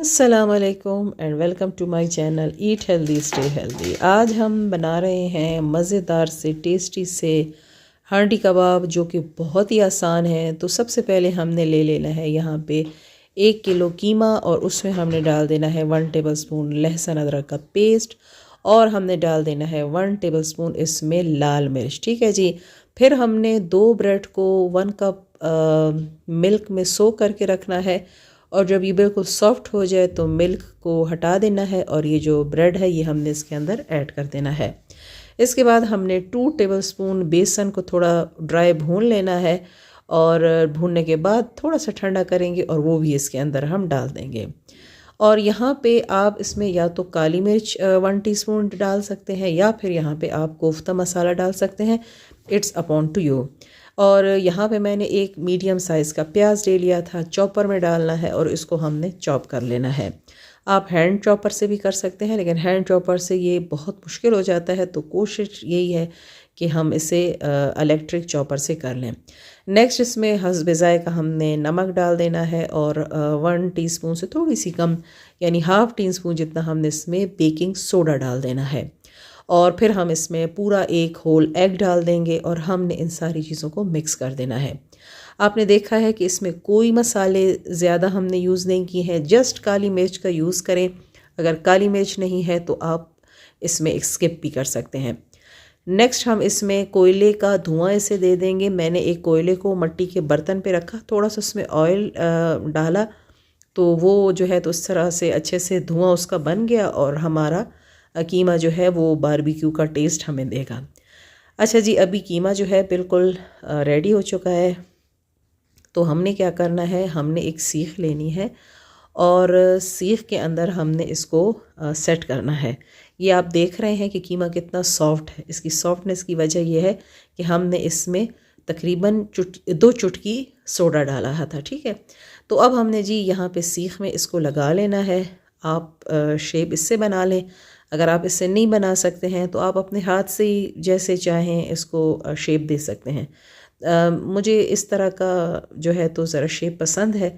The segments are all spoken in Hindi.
अस्सलामुअलैकुम and welcome to my channel eat healthy stay healthy. आज हम बना रहे हैं मज़ेदार से टेस्टी से हांडी कबाब, जो कि बहुत ही आसान है। तो सबसे पहले हमने ले लेना है यहाँ पे 1 किलो कीमा और उसमें हमने डाल देना है 1 टेबलस्पून लहसुन अदरक का पेस्ट और हमने डाल देना है 1 टेबलस्पून इसमें लाल मिर्च। ठीक है जी। फिर हमने 2 ब्रेड को 1 कप मिल्क में सोक करके रखना है और जब ये बिल्कुल सॉफ्ट हो जाए तो मिल्क को हटा देना है और ये जो ब्रेड है ये हमने इसके अंदर ऐड कर देना है। इसके बाद हमने 2 टेबलस्पून बेसन को थोड़ा ड्राई भून लेना है और भूनने के बाद थोड़ा सा ठंडा करेंगे और वो भी इसके अंदर हम डाल देंगे। और यहाँ पे आप इसमें या तो काली मिर्च 1 टीस्पून डाल सकते हैं या फिर यहाँ पे आप कोफ्ता मसाला डाल सकते हैं। It's upon two you. और यहाँ पे मैंने एक मीडियम साइज़ का प्याज ले लिया था, चॉपर में डालना है और इसको हमने चॉप कर लेना है। आप हैंड चॉपर से भी कर सकते हैं, लेकिन हैंड चॉपर से ये बहुत मुश्किल हो जाता है, तो कोशिश यही है कि हम इसे इलेक्ट्रिक चॉपर से कर लें। नेक्स्ट इसमें हस्ब ज़ायक़ा हमने नमक डाल देना है और 1 टीस्पून से थोड़ी सी कम यानी हाफ़ टीस्पून जितना हमने इसमें बेकिंग सोडा डाल देना है। और फिर हम इसमें पूरा 1 होल एग डाल देंगे और हमने इन सारी चीज़ों को मिक्स कर देना है। आपने देखा है कि इसमें कोई मसाले ज़्यादा हमने यूज़ नहीं किए हैं, जस्ट काली मिर्च का यूज़ करें। अगर काली मिर्च नहीं है तो आप इसमें स्किप भी कर सकते हैं। नेक्स्ट हम इसमें कोयले का धुआं इसे दे देंगे। मैंने एक कोयले को मिट्टी के बर्तन पे रखा, थोड़ा सा उसमें ऑयल डाला तो वो जो है तो उस तरह से अच्छे से धुआं उसका बन गया और हमारा कीमा जो है वो बारबेक्यू का टेस्ट हमें देगा। अच्छा जी, अभी कीमा जो है बिल्कुल रेडी हो चुका है। तो हमने क्या करना है, हमने एक सीख लेनी है और सीख के अंदर हमने इसको सेट करना है। ये आप देख रहे हैं कि कीमा कितना सॉफ्ट है। इसकी सॉफ्टनेस की वजह यह है कि हमने इसमें तकरीबन 2 चुटकी सोडा डाला था। ठीक है। तो अब हमने जी यहाँ पे सीख में इसको लगा लेना है। आप शेप इससे बना लें। अगर आप इससे नहीं बना सकते हैं तो आप अपने हाथ से ही जैसे चाहें इसको शेप दे सकते हैं। मुझे इस तरह का जो है तो ज़रा शेप पसंद है,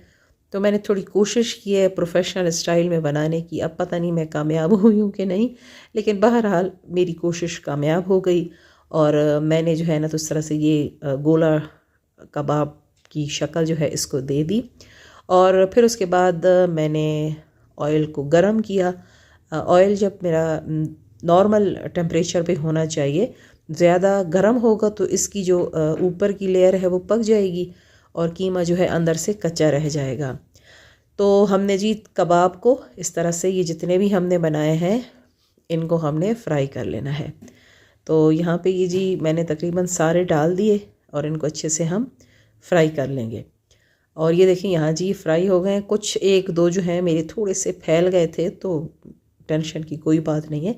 तो मैंने थोड़ी कोशिश की है प्रोफेशनल स्टाइल में बनाने की। अब पता नहीं मैं कामयाब हुई हूँ कि नहीं, लेकिन बहरहाल मेरी कोशिश कामयाब हो गई और मैंने जो है ना तो इस तरह से ये गोला कबाब की शक्ल जो है इसको दे दी। और फिर उसके बाद मैंने ऑयल को गरम किया। ऑयल जब मेरा नॉर्मल टेम्परेचर पे होना चाहिए, ज़्यादा गर्म होगा तो इसकी जो ऊपर की लेयर है वो पक जाएगी और कीमा जो है अंदर से कच्चा रह जाएगा। तो हमने जी कबाब को इस तरह से ये जितने भी हमने बनाए हैं इनको हमने फ्राई कर लेना है। तो यहाँ पे ये जी मैंने तकरीबन सारे डाल दिए और इनको अच्छे से हम फ्राई कर लेंगे। और ये देखिए यहाँ जी फ्राई हो गए। कुछ 1-2 जो हैं मेरे थोड़े से फैल गए थे, तो टेंशन की कोई बात नहीं है।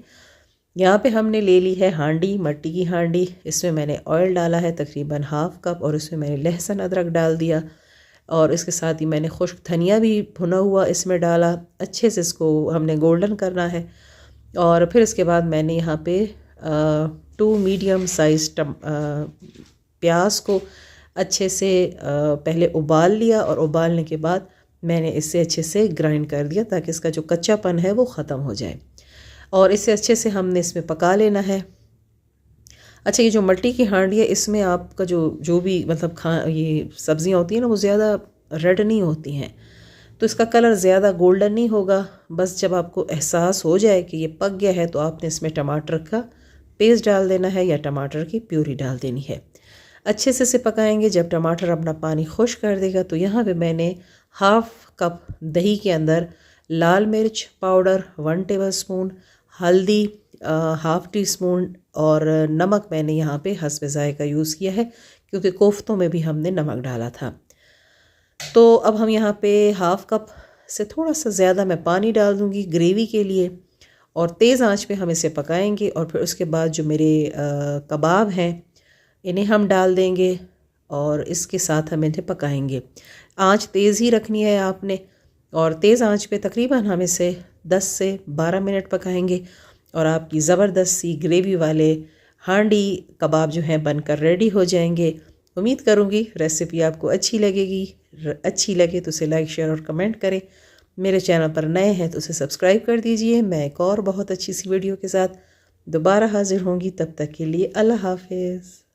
यहाँ पे हमने ले ली है हांडी, मिट्टी की हांडी। इसमें मैंने ऑयल डाला है तकरीबन हाफ़ कप और उसमें मैंने लहसुन अदरक डाल दिया और इसके साथ ही मैंने खुश्क धनिया भी भुना हुआ इसमें डाला। अच्छे से इसको हमने गोल्डन करना है। और फिर इसके बाद मैंने यहाँ पे 2 मीडियम साइज प्याज को अच्छे से पहले उबाल लिया और उबालने के बाद मैंने इसे अच्छे से ग्राइंड कर दिया ताकि इसका जो कच्चापन है वो ख़त्म हो जाए और इसे अच्छे से हमने इसमें पका लेना है। अच्छा, ये जो मिट्टी की हांडी है इसमें आपका जो भी मतलब ये सब्ज़ियाँ होती हैं ना वो ज़्यादा रेड नहीं होती हैं, तो इसका कलर ज़्यादा गोल्डन नहीं होगा। बस जब आपको एहसास हो जाए कि ये पक गया है तो आपने इसमें टमाटर का पेस्ट डाल देना है या टमाटर की प्यूरी डाल देनी है। अच्छे से इसे पकाएंगे। जब टमाटर अपना पानी खुश कर देगा तो यहाँ पे मैंने हाफ़ कप दही के अंदर लाल मिर्च पाउडर 1 टेबलस्पून, हल्दी हाफ़ टीस्पून और नमक मैंने यहाँ पे हस्ब ज़ायक़ा यूज़ किया है क्योंकि कोफ्तों में भी हमने नमक डाला था। तो अब हम यहाँ पे हाफ़ कप से थोड़ा सा ज़्यादा मैं पानी डाल दूँगी ग्रेवी के लिए और तेज़ आंच पे हम इसे पकाएंगे। और फिर उसके बाद जो मेरे कबाब हैं इन्हें हम डाल देंगे और इसके साथ हम इन्हें पकाएंगे। आंच तेज़ ही रखनी है आपने और तेज़ आंच पे तकरीबन हम इसे 10 से 12 मिनट पकाएंगे और आपकी ज़बरदस्त सी ग्रेवी वाले हांडी कबाब जो हैं बनकर रेडी हो जाएंगे। उम्मीद करूँगी रेसिपी आपको अच्छी लगेगी। अच्छी लगे तो उसे लाइक शेयर और कमेंट करें। मेरे चैनल पर नए हैं तो उसे सब्सक्राइब कर दीजिए। मैं एक और बहुत अच्छी सी वीडियो के साथ दोबारा हाजिर होंगी। तब तक के लिए अल्लाह हाफिज़।